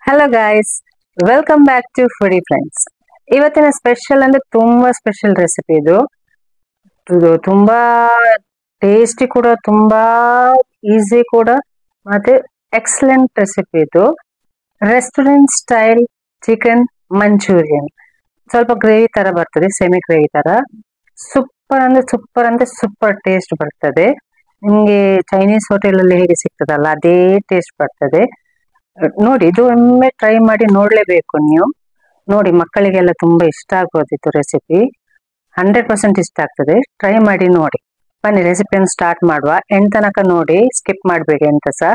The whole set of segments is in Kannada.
Hello guys, welcome back to foodie friends. ಇವತ್ತಿನ ಸ್ಪೆಷಲ್ ಅಂದ್ರೆ ತುಂಬಾ ಸ್ಪೆಷಲ್ ರೆಸಿಪಿ ಇದು. ತುಂಬಾ ಟೇಸ್ಟಿ ಕೂಡ, ತುಂಬಾ ಈಸಿ ಕೂಡ, ಮತ್ತೆ ಎಕ್ಸಲೆಂಟ್ ರೆಸಿಪಿ ಇದು. Restaurant style chicken manchurian. ಸ್ವಲ್ಪ ಗ್ರೇವಿ ತರ ಬರ್ತದೆ, ಸೆಮಿ ಗ್ರೇವಿ ತರ. ಸೂಪರ್ ಟೇಸ್ಟ್ ಬರ್ತದೆ. ನಿಮ್ಗೆ ಚೈನೀಸ್ ಹೋಟೆಲ್ ಅಲ್ಲಿ ಹೇಗೆ ಸಿಗ್ತದಲ್ಲ ಅದೇ ಟೇಸ್ಟ್ ಬರ್ತದೆ. ನೋಡಿ, ಇದು ಒಮ್ಮೆ ಟ್ರೈ ಮಾಡಿ ನೋಡ್ಲೇಬೇಕು ನೀವು. ನೋಡಿ, ಮಕ್ಕಳಿಗೆಲ್ಲ ತುಂಬಾ ಇಷ್ಟ ಆಗೋದಿತ್ತು ರೆಸಿಪಿ. 100% ಇಷ್ಟ ಆಗ್ತದೆ. ಟ್ರೈ ಮಾಡಿ ನೋಡಿ. ಬನ್ನಿ ರೆಸಿಪಿಯನ್ನು ಸ್ಟಾರ್ಟ್ ಮಾಡುವ. ಎಂಡ್ ತನಕ ನೋಡಿ, ಸ್ಕಿಪ್ ಮಾಡಬೇಡಿ ಅಂತ ಸಹ.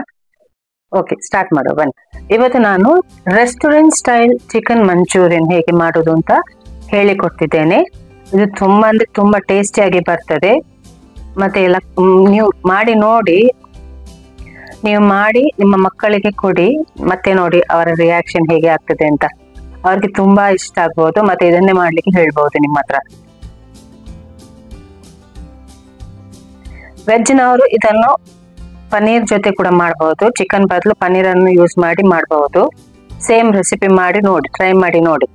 ಓಕೆ, ಸ್ಟಾರ್ಟ್ ಮಾಡುವ ಬನ್ನಿ. ಇವತ್ತು ನಾನು ರೆಸ್ಟೋರೆಂಟ್ ಸ್ಟೈಲ್ ಚಿಕನ್ ಮಂಚೂರಿಯನ್ ಹೇಗೆ ಮಾಡೋದು ಅಂತ ಹೇಳಿಕೊಡ್ತಿದ್ದೇನೆ. ಇದು ತುಂಬಾ ಟೇಸ್ಟಿಯಾಗಿ ಬರ್ತದೆ. ಮತ್ತೆ ಎಲ್ಲ ನೀವು ಮಾಡಿ ನೋಡಿ. ನೀವು ಮಾಡಿ ನಿಮ್ಮ ಮಕ್ಕಳಿಗೆ ಕೊಡಿ, ಮತ್ತೆ ನೋಡಿ ಅವರ ರಿಯಾಕ್ಷನ್ ಹೇಗೆ ಆಗ್ತದೆ ಅಂತ. ಅವ್ರಿಗೆ ತುಂಬಾ ಇಷ್ಟ ಆಗ್ಬಹುದು, ಮತ್ತೆ ಇದನ್ನೇ ಮಾಡ್ಲಿಕ್ಕೆ ಹೇಳ್ಬಹುದು ನಿಮ್ಮ ಹತ್ರ. ವೆಜ್ನವರು ಇದನ್ನು ಪನ್ನೀರ್ ಜೊತೆ ಕೂಡ ಮಾಡಬಹುದು. ಚಿಕನ್ ಬದಲು ಪನ್ನೀರ್ ಅನ್ನು ಯೂಸ್ ಮಾಡಿ ಮಾಡಬಹುದು. ಸೇಮ್ ರೆಸಿಪಿ ಮಾಡಿ ನೋಡಿ, ಟ್ರೈ ಮಾಡಿ ನೋಡಿ.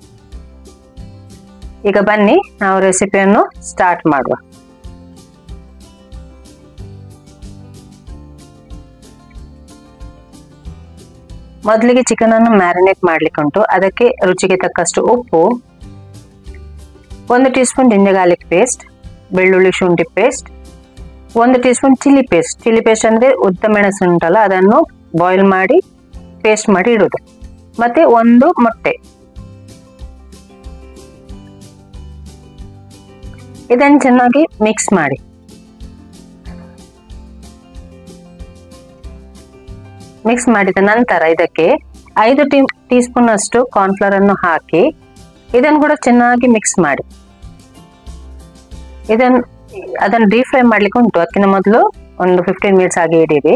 ಈಗ ಬನ್ನಿ ನಾವು ರೆಸಿಪಿಯನ್ನು ಸ್ಟಾರ್ಟ್ ಮಾಡುವ. ಮೊದಲಿಗೆ ಚಿಕನ್ ಅನ್ನು ಮ್ಯಾರಿನೇಟ್ ಮಾಡ್ಲಿಕ್ಕೆ ಉಂಟು. ಅದಕ್ಕೆ ರುಚಿಗೆ ತಕ್ಕಷ್ಟು ಉಪ್ಪು, 1 tea spoon ginger garlic paste, ಬೆಳ್ಳುಳ್ಳಿ ಶುಂಠಿ paste, 1 tea spoon chilli paste. Chilli paste ಅಂದ್ರೆ ಉದ್ದ ಮೆಣಸು ಉಂಟಲ್ಲ, ಅದನ್ನು ಬಾಯ್ಲ್ ಮಾಡಿ ಪೇಸ್ಟ್ ಮಾಡಿ ಇಡುದು. ಮತ್ತೆ 1 ಮೊಟ್ಟೆ. ಇದನ್ನು ಚೆನ್ನಾಗಿ ಮಿಕ್ಸ್ ಮಾಡಿ. ಮಿಕ್ಸ್ ಮಾಡಿದ ನಂತರ ಇದಕ್ಕೆ 5 ಟೀ ಸ್ಪೂನ್ ಅಷ್ಟು ಕಾರ್ನ್ಫ್ಲವರ್ ಅನ್ನು ಹಾಕಿ ಇದನ್ನು ಕೂಡ ಚೆನ್ನಾಗಿ ಮಿಕ್ಸ್ ಮಾಡಿ. ಅದನ್ನು ಡೀಪ್ ಫ್ರೈ ಮಾಡ್ಲಿಕ್ಕೆ ಉಂಟು. ಅದಕ್ಕಿಂತ ಮೊದಲು ಒಂದು 15 ಮಿನಿಟ್ಸ್ ಆಗಿ ಇಡೀರಿ.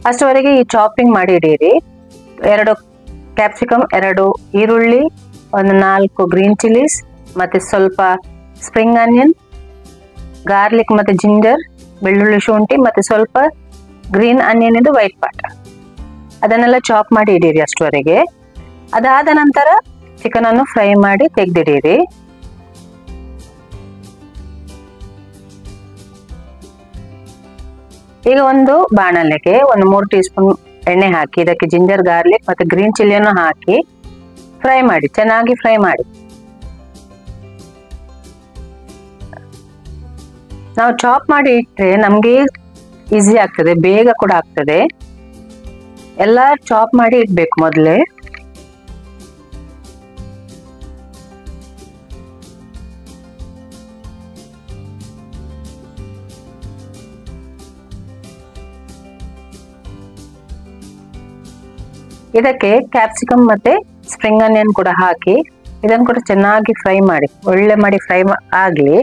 ಅಷ್ಟುವರೆಗೆ ಈ ಚಾಪಿಂಗ್ ಮಾಡಿ ಇಡೀರಿ. 2 ಕ್ಯಾಪ್ಸಿಕಮ್, 2 ಈರುಳ್ಳಿ, 4 ಗ್ರೀನ್ ಚಿಲ್ಲೀಸ್, ಮತ್ತೆ ಸ್ವಲ್ಪ ಸ್ಪ್ರಿಂಗ್ ಆನಿಯನ್, ಗಾರ್ಲಿಕ್ ಮತ್ತೆ ಜಿಂಜರ್, ಬೆಳ್ಳುಳ್ಳಿ ಶುಂಠಿ, ಮತ್ತೆ ಸ್ವಲ್ಪ ಗ್ರೀನ್ ಆನಿಯನ್ ಇದು ವೈಟ್ ಪಾರ್ಟ್, ಅದನ್ನೆಲ್ಲ ಚಾಪ್ ಮಾಡಿ ಇಡೀರಿ ಅಷ್ಟುವರೆಗೆ. ಅದಾದ ನಂತರ ಚಿಕನ್ ಅನ್ನು ಫ್ರೈ ಮಾಡಿ ತೆಗೆದಿಡೀರಿ. ಈಗ ಒಂದು ಬಾಣಲೆಗೆ 3 ಟೀ ಸ್ಪೂನ್ ಎಣ್ಣೆ ಹಾಕಿ ಇದಕ್ಕೆ ಜಿಂಜರ್ ಗಾರ್ಲಿಕ್ ಮತ್ತೆ ಗ್ರೀನ್ ಚಿಲ್ಲಿಯನ್ನು ಹಾಕಿ ಫ್ರೈ ಮಾಡಿ, ಚೆನ್ನಾಗಿ ಫ್ರೈ ಮಾಡಿ. ನಾವು ಚಾಪ್ ಮಾಡಿ ಇಟ್ಟರೆ ನಮ್ಗೆ ಈಸಿ ಆಗ್ತದೆ, ಬೇಗ ಕೂಡ ಆಗ್ತದೆ. ಎಲ್ಲ ಚಾಪ್ ಮಾಡಿ ಇಡ್ಬೇಕು ಮೊದಲೇ. ಇದಕ್ಕೆ ಕ್ಯಾಪ್ಸಿಕಮ್ ಮತ್ತೆ ಸ್ಪ್ರಿಂಗ್ ಆನಿಯನ್ ಕೂಡ ಹಾಕಿ ಇದನ್ನು ಕೂಡ ಚೆನ್ನಾಗಿ ಫ್ರೈ ಮಾಡಿ, ಒಳ್ಳೆ ಮಾಡಿ ಫ್ರೈ ಆಗ್ಲಿ.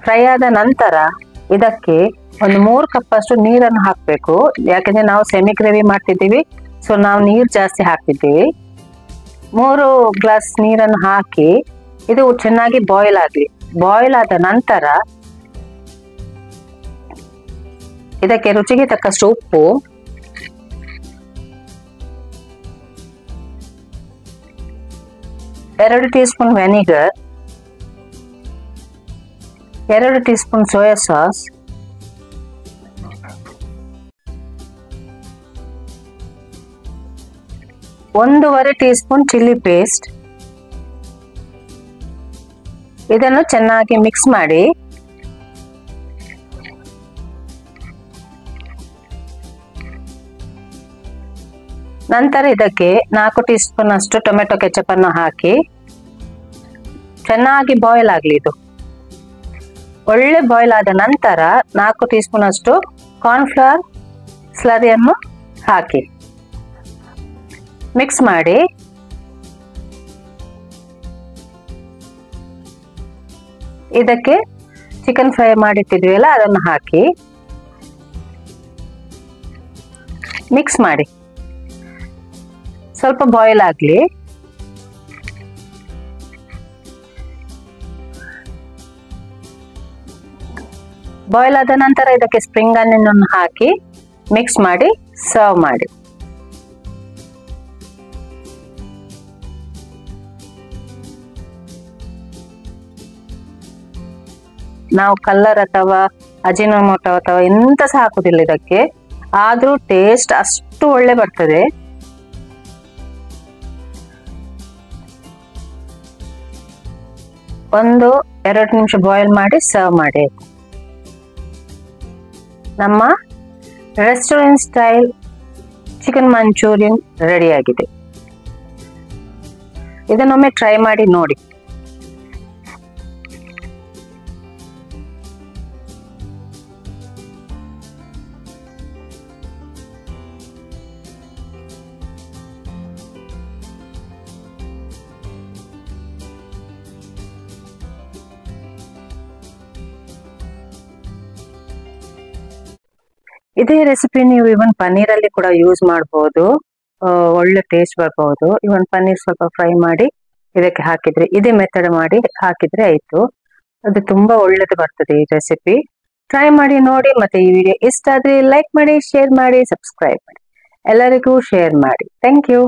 ಫ್ರೈ ಆದ ನಂತರ ಇದಕ್ಕೆ 3 ಕಪ್ ಅಷ್ಟು ನೀರನ್ನು ಹಾಕಬೇಕು. ಯಾಕಂದ್ರೆ ನಾವು ಸೆಮಿ ಗ್ರೇವಿ ಮಾಡ್ತಿದ್ದೀವಿ, ಸೊ ನಾವು ನೀರು ಜಾಸ್ತಿ ಹಾಕ್ತಿದ್ದೀವಿ. 3 ಗ್ಲಾಸ್ ನೀರನ್ನು ಹಾಕಿ ಇದು ಚೆನ್ನಾಗಿ ಬಾಯ್ಲ್ ಆಗಲಿ. ಬಾಯ್ಲ್ ಆದ ನಂತರ ಇದಕ್ಕೆ ರುಚಿಗೆ ತಕ್ಕಷ್ಟು ಉಪ್ಪು, ಎರಡು tea spoon vinegar, 2 tea spoon soya sauce, 1.5 tea spoon chilli paste. ಇದನ್ನು ಚೆನ್ನಾಗಿ ಮಿಕ್ಸ್ ಮಾಡಿ. ನಂತರ ಇದಕ್ಕೆ 4 ಟೀ ಸ್ಪೂನ್ ಅಷ್ಟು ಟೊಮೆಟೊ ಕೆಚಪ್ ಅನ್ನು ಹಾಕಿ ಚೆನ್ನಾಗಿ ಬಾಯ್ಲ್ ಆಗಲಿ. ಇದು ಒಳ್ಳೆ ಬಾಯ್ಲ್ ಆದ ನಂತರ 4 ಟೀ ಸ್ಪೂನ್ ಅಷ್ಟು ಕಾರ್ನ್ಫ್ಲವರ್ ಸ್ಲರಿಯನ್ನು ಹಾಕಿ ಮಿಕ್ಸ್ ಮಾಡಿ. ಇದಕ್ಕೆ ಚಿಕನ್ ಫ್ರೈ ಮಾಡಿಟ್ಟಿದ್ವಿ ಅಲ್ಲ, ಅದನ್ನು ಹಾಕಿ ಮಿಕ್ಸ್ ಮಾಡಿ. ಸ್ವಲ್ಪ ಬಾಯ್ಲ್ ಆಗಲಿ. ಬಾಯ್ಲ್ ಆದ ನಂತರ ಇದಕ್ಕೆ ಸ್ಪ್ರಿಂಗ್ ಆನಿಯನ್ ಅನ್ನು ಹಾಕಿ ಮಿಕ್ಸ್ ಮಾಡಿ ಸರ್ವ್ ಮಾಡಿ. ನಾವು ಕಲರ್ ಅಥವಾ ಅಜಿನೋಮೋಟೊ ಅಥವಾ ಎಂತ ಸಹ ಹಾಕುದಿಲ್ಲ ಇದಕ್ಕೆ, ಆದ್ರೂ ಟೇಸ್ಟ್ ಅಷ್ಟು ಒಳ್ಳೆ ಬರ್ತದೆ. ಒಂದು 2 ನಿಮಿಷ ಬಾಯ್ಲ್ ಮಾಡಿ ಸರ್ವ್ ಮಾಡಿ. ನಮ್ಮ restaurant style chicken manchurian ready ಆಗಿದೆ. ಇದನ್ನೊಮ್ಮೆ ಟ್ರೈ ಮಾಡಿ ನೋಡಿ. ಇದೇ ರೆಸಿಪಿ ನೀವು ಇವನ್ ಪನ್ನೀರ್ ಅಲ್ಲಿ ಕೂಡ ಯೂಸ್ ಮಾಡಬಹುದು, ಒಳ್ಳೆ ಟೇಸ್ಟ್ ಬರಬಹುದು. ಇವನ್ ಪನ್ನೀರ್ ಸ್ವಲ್ಪ ಫ್ರೈ ಮಾಡಿ ಇದಕ್ಕೆ ಹಾಕಿದ್ರೆ, ಇದೇ ಮೆಥಡ್ ಮಾಡಿ ಹಾಕಿದ್ರೆ ಆಯ್ತು. ಅದು ತುಂಬಾ ಒಳ್ಳೇದು ಬರ್ತದೆ ಈ ರೆಸಿಪಿ. ಟ್ರೈ ಮಾಡಿ ನೋಡಿ. ಮತ್ತೆ ಈ ವಿಡಿಯೋ ಇಷ್ಟ ಆದ್ರೆ ಲೈಕ್ ಮಾಡಿ, ಶೇರ್ ಮಾಡಿ, ಸಬ್ಸ್ಕ್ರೈಬ್ ಮಾಡಿ, ಎಲ್ಲರಿಗೂ ಶೇರ್ ಮಾಡಿ. Thank you.